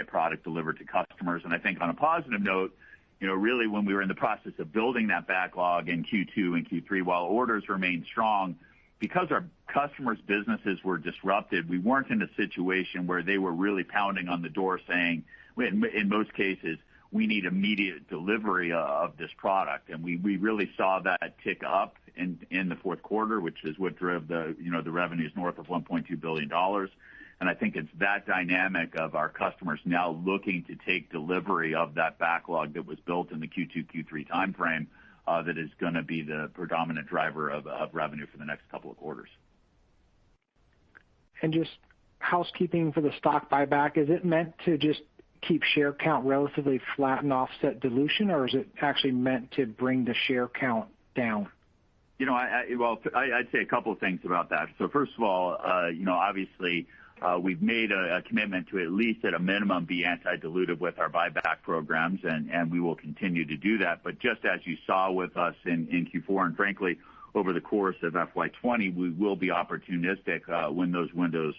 product delivered to customers. And I think on a positive note, really when we were in the process of building that backlog in Q2 and Q3, while orders remained strong, because our customers' businesses were disrupted, we weren't in a situation where they were really pounding on the door saying, in most cases, we need immediate delivery of this product. And we really saw that tick up in the fourth quarter, which is what drove the revenues north of $1.2 billion. And I think it's that dynamic of our customers now looking to take delivery of that backlog that was built in the Q2, Q3 timeframe that is going to be the predominant driver of revenue for the next couple of quarters. And just housekeeping for the stock buyback, is it meant to just keep share count relatively flat and offset dilution, or is it actually meant to bring the share count down? I'd say a couple of things about that. So first of all, obviously, we've made a commitment to at least at a minimum be anti-dilutive with our buyback programs, and we will continue to do that. But just as you saw with us in Q4, and frankly, over the course of FY20, we will be opportunistic when those windows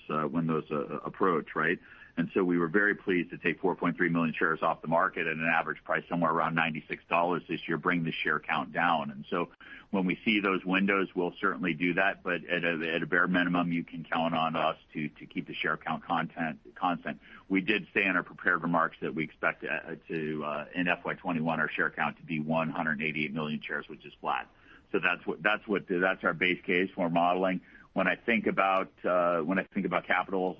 approach, right? And so we were very pleased to take 4.3 million shares off the market at an average price somewhere around $96 this year, bring the share count down. And so when we see those windows, we'll certainly do that. But at a bare minimum, you can count on us to keep the share count constant. We did say in our prepared remarks that we expect in FY21 our share count to be 188 million shares, which is flat. So that's our base case for modeling. When I think about capital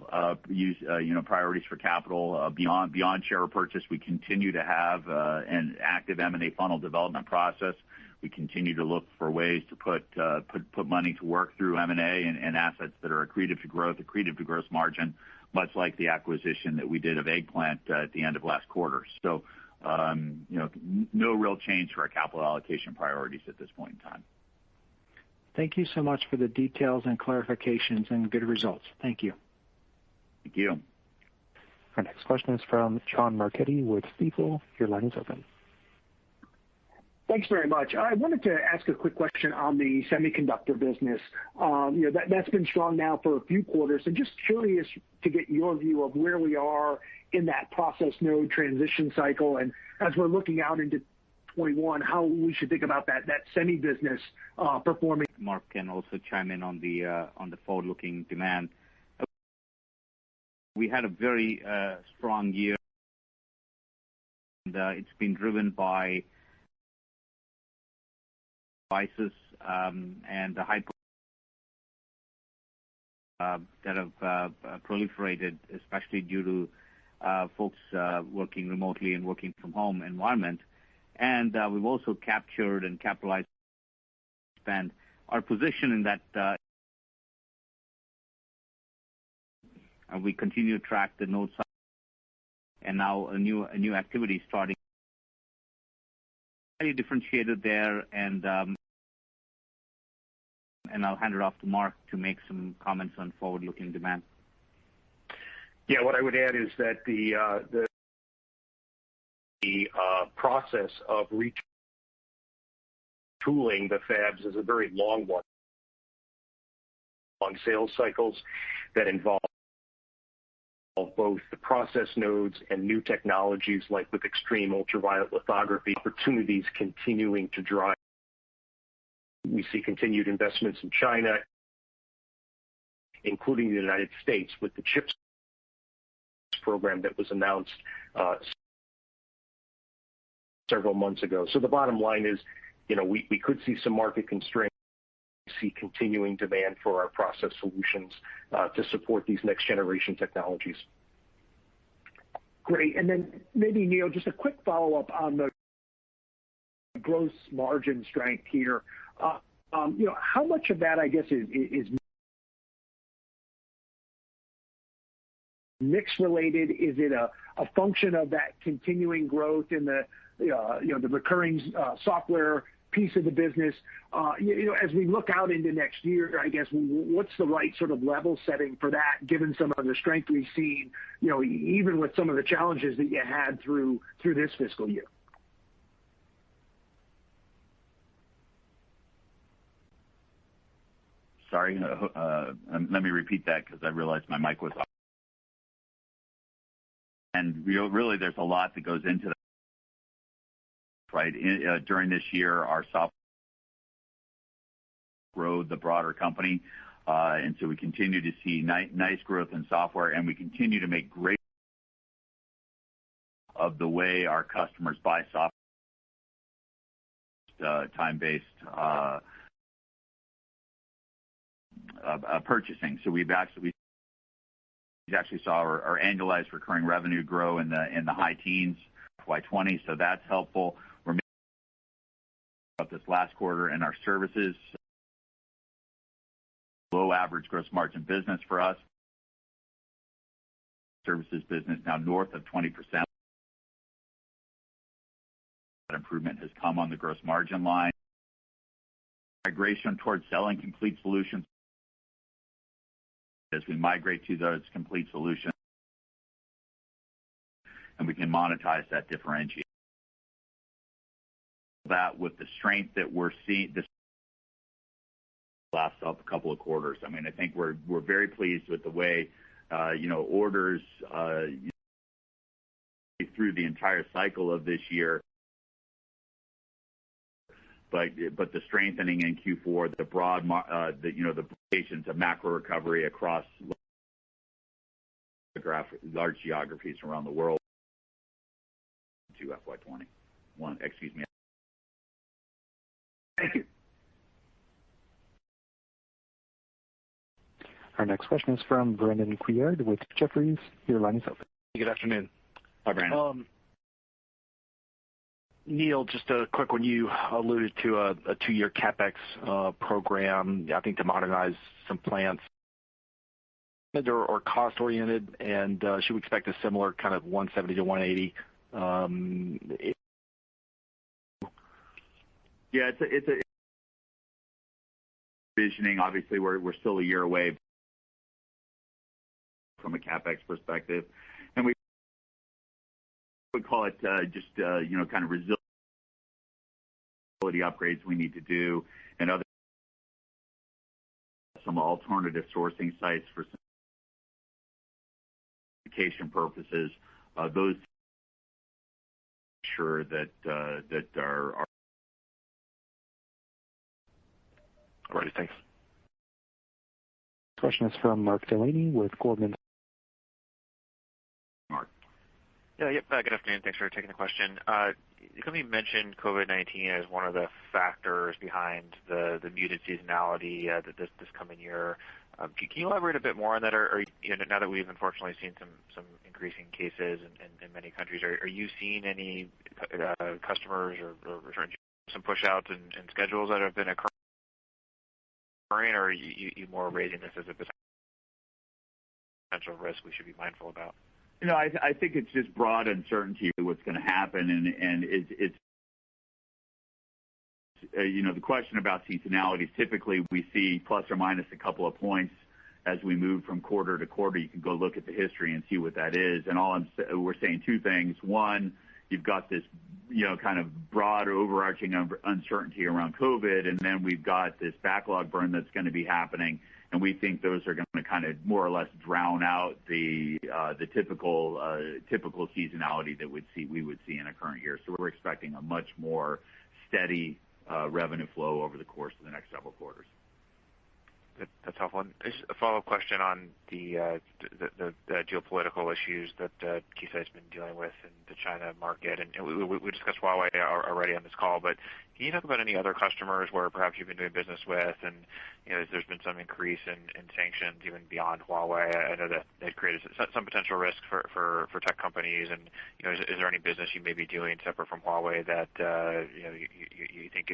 use, priorities for capital beyond share repurchase, we continue to have an active M&A funnel development process. We continue to look for ways to put money to work through M&A and assets that are accretive to growth, accretive to gross margin, much like the acquisition that we did of Eggplant at the end of last quarter. So, no real change to our capital allocation priorities at this point in time. Thank you so much for the details and clarifications and good results. Thank you. Thank you. Our next question is from John Marchetti with Fiscal. Your line is open. Thanks very much. I wanted to ask a quick question on the semiconductor business. That's been strong now for a few quarters, and just curious to get your view of where we are in that process node transition cycle, and as we're looking out into 21, how we should think about that semi business performing. Mark can also chime in on the forward-looking demand. We had a very strong year, and it's been driven by devices and the hyper that have proliferated, especially due to folks working remotely and working from home environment. And we've also captured and capitalized spend. Our position in that, and we continue to track the node size, and now a new activity starting. Very differentiated there, and and I'll hand it off to Mark to make some comments on forward-looking demand. Yeah, what I would add is that the process of retooling the fabs is a very long one. Long sales cycles that involve both the process nodes and new technologies like with extreme ultraviolet lithography, opportunities continuing to drive. We see continued investments in China, including the United States, with the CHIPS program that was announced several months ago. So the bottom line is, we could see some market constraints. We see continuing demand for our process solutions to support these next generation technologies. Great. And then maybe, Neil, just a quick follow-up on the gross margin strength here. How much of that, I guess, is mix related? Is it a function of that continuing growth in the recurring software piece of the business? As we look out into next year, I guess, what's the right sort of level setting for that, given some of the strength we've seen, even with some of the challenges that you had through this fiscal year? Sorry, let me repeat that because I realized my mic was off. And really, there's a lot that goes into that. Right? During this year, our software grew the broader company, and so we continue to see nice growth in software, and we continue to make great of the way our customers buy software, time-based purchasing. So we actually saw our annualized recurring revenue grow in the high teens, FY20, so that's helpful. We're making about this last quarter in our services, low average gross margin business for us. Services business now north of 20%. That improvement has come on the gross margin line. Migration towards selling complete solutions. As we migrate to those complete solutions, and we can monetize that differentiation. That with the strength that we're seeing this last couple of quarters. I mean, I think we're very pleased with the way orders through the entire cycle of this year. But the strengthening in Q4, the broad, the implications of macro recovery across large geographies around the world to FY21. Excuse me. Thank you. Our next question is from Brandon Couillard with Jefferies. Your line is open. Good afternoon. Hi, Brandon. Neil, just a quick one. You alluded to a 2-year CapEx program, I think, to modernize some plants. Or cost-oriented, and should we expect a similar kind of 170 to 180? Yeah, it's a visioning. Obviously, we're still a year away from a CapEx perspective, and we would call it just kind of resiliency upgrades we need to do, and other some alternative sourcing sites for some purposes. Those sure that are. All right, thanks. Question is from Mark Delaney with Goldman. Mark. Yeah, good afternoon. Thanks for taking the question. The company mentioned COVID-19 as one of the factors behind the muted seasonality this coming year. Can you elaborate a bit more on that? Or now that we've unfortunately seen some increasing cases in many countries, are you seeing any customers or some push-outs in schedules that have been occurring, or are you more raising this as a potential risk we should be mindful about? I think it's just broad uncertainty of what's going to happen, and it's the question about seasonality is typically we see plus or minus a couple of points as we move from quarter to quarter. You can go look at the history and see what that is. And we're saying two things. One, you've got this, kind of broad overarching uncertainty around COVID, and then we've got this backlog burn that's going to be happening, and we think those are going to kind of more or less drown out the typical seasonality that we would see in a current year. So we're expecting a much more steady revenue flow over the course of the next several quarters. That's helpful. And just a follow-up question on the geopolitical issues that Keysight's been dealing with in the China market. And we discussed Huawei already on this call, but can you talk about any other customers where perhaps you've been doing business with, and there's been some increase in sanctions even beyond Huawei? I know that they've created some potential risk for tech companies. And is there any business you may be doing separate from Huawei that you think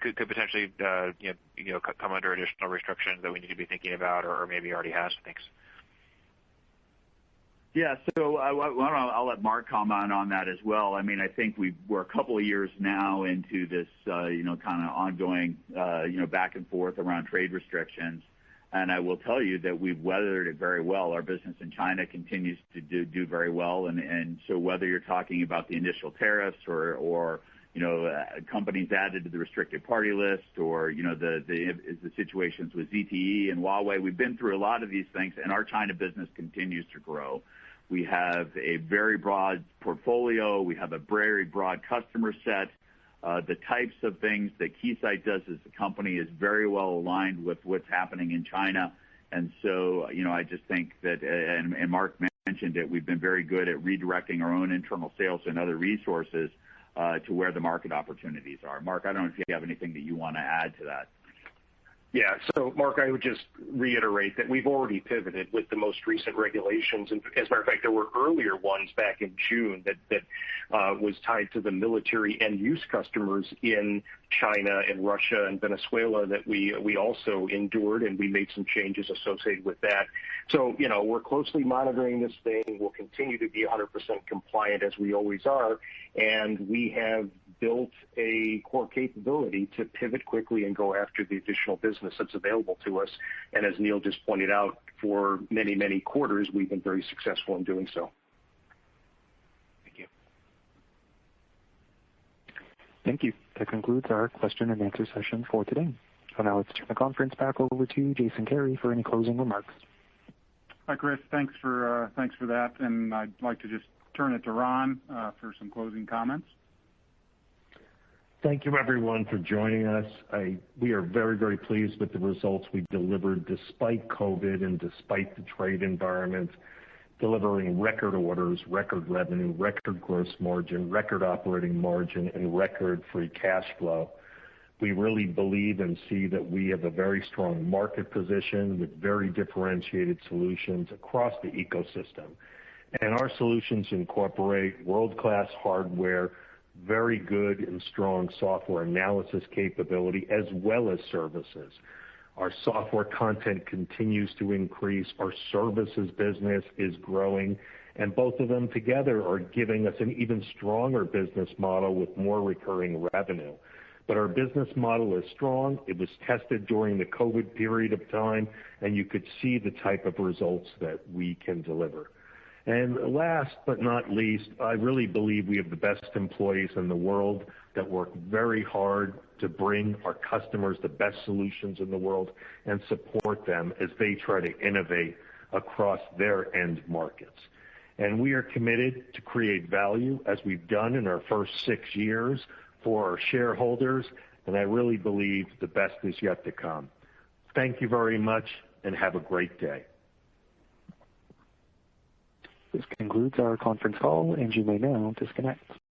could potentially come under additional restrictions that we need to be thinking about, or maybe already has? Thanks. Yeah, so I'll let Mark comment on that as well. I mean, I think we're a couple of years now into this, kind of ongoing, back and forth around trade restrictions. And I will tell you that we've weathered it very well. Our business in China continues to do very well. And so whether you're talking about the initial tariffs or companies added to the restricted party list, or the situations with ZTE and Huawei, we've been through a lot of these things, and our China business continues to grow. We have a very broad portfolio. We have a very broad customer set. The types of things that Keysight does as a company is very well aligned with what's happening in China. And so, I just think that, and Mark mentioned it, we've been very good at redirecting our own internal sales and other resources to where the market opportunities are. Mark, I don't know if you have anything that you want to add to that. Yeah. So, Mark, I would just reiterate that we've already pivoted with the most recent regulations. And as a matter of fact, there were earlier ones back in June that was tied to the military end use customers in China and Russia and Venezuela that we also endured, and we made some changes associated with that. So, we're closely monitoring this thing. We'll continue to be 100% compliant as we always are. And we have built a core capability to pivot quickly and go after the additional business that's available to us. And as Neil just pointed out, for many, many quarters, we've been very successful in doing so. Thank you. Thank you. That concludes our question and answer session for today. So now let's turn the conference back over to Jason Kary for any closing remarks. Hi, Chris. Thanks for that. And I'd like to just turn it to Ron for some closing comments. Thank you, everyone, for joining us. We are very, very pleased with the results we delivered despite COVID and despite the trade environment, delivering record orders, record revenue, record gross margin, record operating margin, and record free cash flow. We really believe and see that we have a very strong market position with very differentiated solutions across the ecosystem. And our solutions incorporate world-class hardware, very good and strong software analysis capability, as well as services. Our software content continues to increase. Our services business is growing, and both of them together are giving us an even stronger business model with more recurring revenue. But our business model is strong. It was tested during the COVID period of time, and you could see the type of results that we can deliver. And last but not least, I really believe we have the best employees in the world that work very hard to bring our customers the best solutions in the world and support them as they try to innovate across their end markets. And we are committed to create value, as we've done in our first 6 years, for our shareholders, and I really believe the best is yet to come. Thank you very much, and have a great day. This concludes our conference call, and you may now disconnect.